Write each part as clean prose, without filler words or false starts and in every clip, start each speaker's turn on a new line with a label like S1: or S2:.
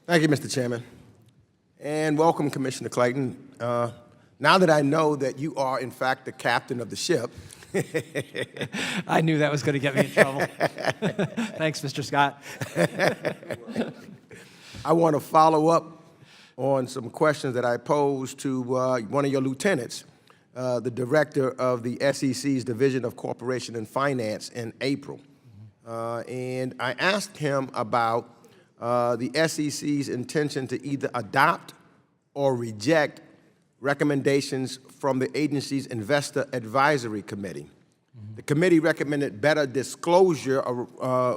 S1: Thank you, Mr. Chairman. And welcome, Commissioner Clayton. Now that I know that you are, in fact, the captain of the ship.
S2: I knew that was going to get me in trouble. Thanks, Mr. Scott.
S1: I want to follow up on some questions that I posed to one of your lieutenants, the director of the SEC's Division of Corporation and Finance in April. And I asked him about the SEC's intention to either adopt or reject recommendations from the agency's Investor Advisory Committee. The committee recommended better disclosure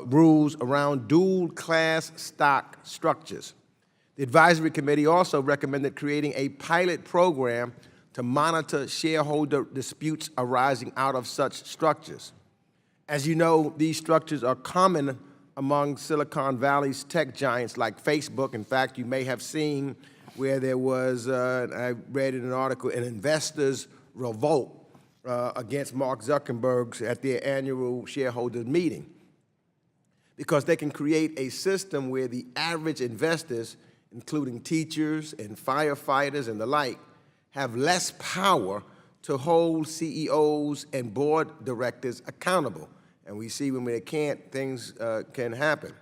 S1: rules around dual-class stock structures. The advisory committee also recommended creating a pilot program to monitor shareholder disputes arising out of such structures. As you know, these structures are common among Silicon Valley's tech giants like Facebook. In fact, you may have seen where there was, I read in an article, an investors' revolt against Mark Zuckerberg at their annual shareholders meeting, because they can create a system where the average investors, including teachers and firefighters and the like, have less power to hold CEOs and board directors accountable. And we see when they can't, things can happen.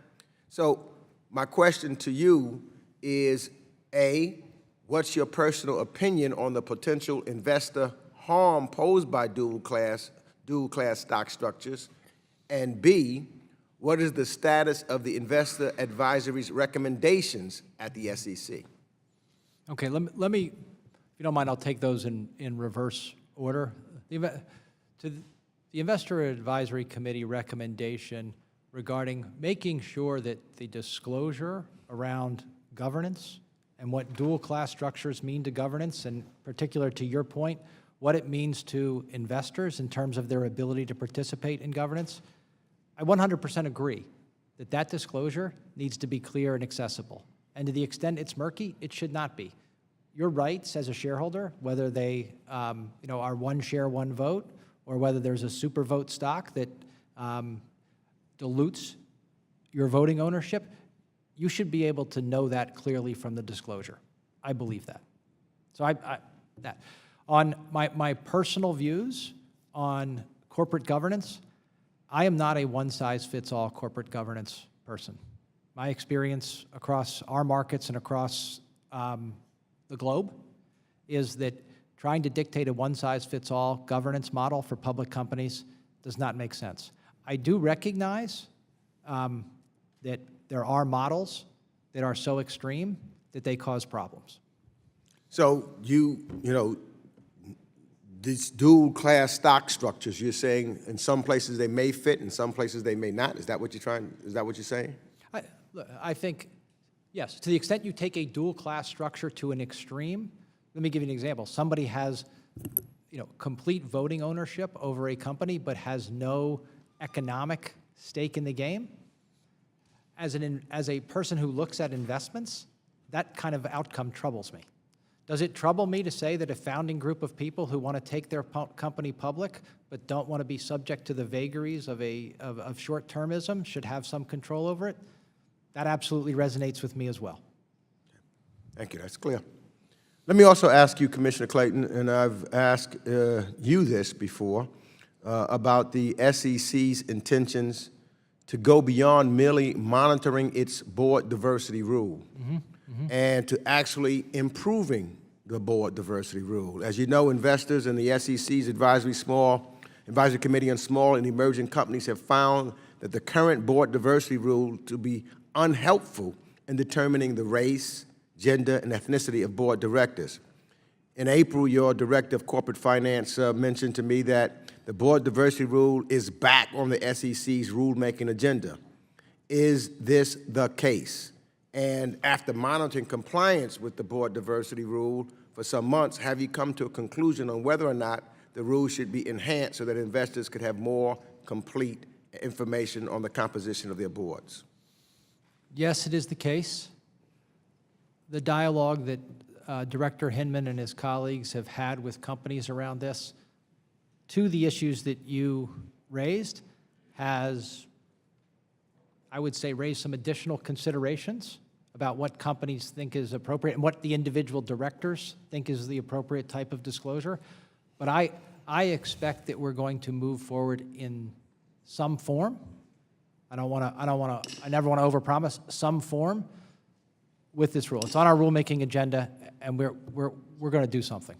S1: So my question to you is, A, what's your personal opinion on the potential investor harm posed by dual-class stock structures? And B, what is the status of the Investor Advisory's recommendations at the SEC?
S2: Okay, let me, if you don't mind, I'll take those in reverse order. The Investor Advisory Committee recommendation regarding making sure that the disclosure around governance and what dual-class structures mean to governance, and particular to your point, what it means to investors in terms of their ability to participate in governance, I 100% agree that that disclosure needs to be clear and accessible. And to the extent it's murky, it should not be. Your rights as a shareholder, whether they are one share, one vote, or whether there's a super vote stock that dilutes your voting ownership, you should be able to know that clearly from the disclosure. I believe that. So that. On my personal views on corporate governance, I am not a one-size-fits-all corporate governance person. My experience across our markets and across the globe is that trying to dictate a one-size-fits-all governance model for public companies does not make sense. I do recognize that there are models that are so extreme that they cause problems.
S1: So these dual-class stock structures, you're saying in some places they may fit, in some places they may not. Is that what you're saying?
S2: I think, yes, to the extent you take a dual-class structure to an extreme. Let me give you an example. Somebody has, complete voting ownership over a company but has no economic stake in the game. As a person who looks at investments, that kind of outcome troubles me. Does it trouble me to say that a founding group of people who want to take their company public but don't want to be subject to the vagaries of short-termism should have some control over it? That absolutely resonates with me as well.
S1: Thank you. That's clear. Let me also ask you, Commissioner Clayton, and I've asked you this before, about the SEC's intentions to go beyond merely monitoring its board diversity rule and to actually improving the board diversity rule. As you know, investors in the SEC's Advisory Committee on Small and Emerging Companies have found that the current board diversity rule to be unhelpful in determining the race, gender, and ethnicity of board directors. In April, your Director of Corporate Finance mentioned to me that the board diversity rule is back on the SEC's rulemaking agenda. Is this the case? And after monitoring compliance with the board diversity rule for some months, have you come to a conclusion on whether or not the rule should be enhanced so that investors could have more complete information on the composition of their boards?
S2: Yes, it is the case. The dialogue that Director Hinman and his colleagues have had with companies around this, to the issues that you raised, has, I would say, raised some additional considerations about what companies think is appropriate and what the individual directors think is the appropriate type of disclosure. But I expect that we're going to move forward in some form. I never want to overpromise, some form with this rule. It's on our rulemaking agenda, and we're going to do something.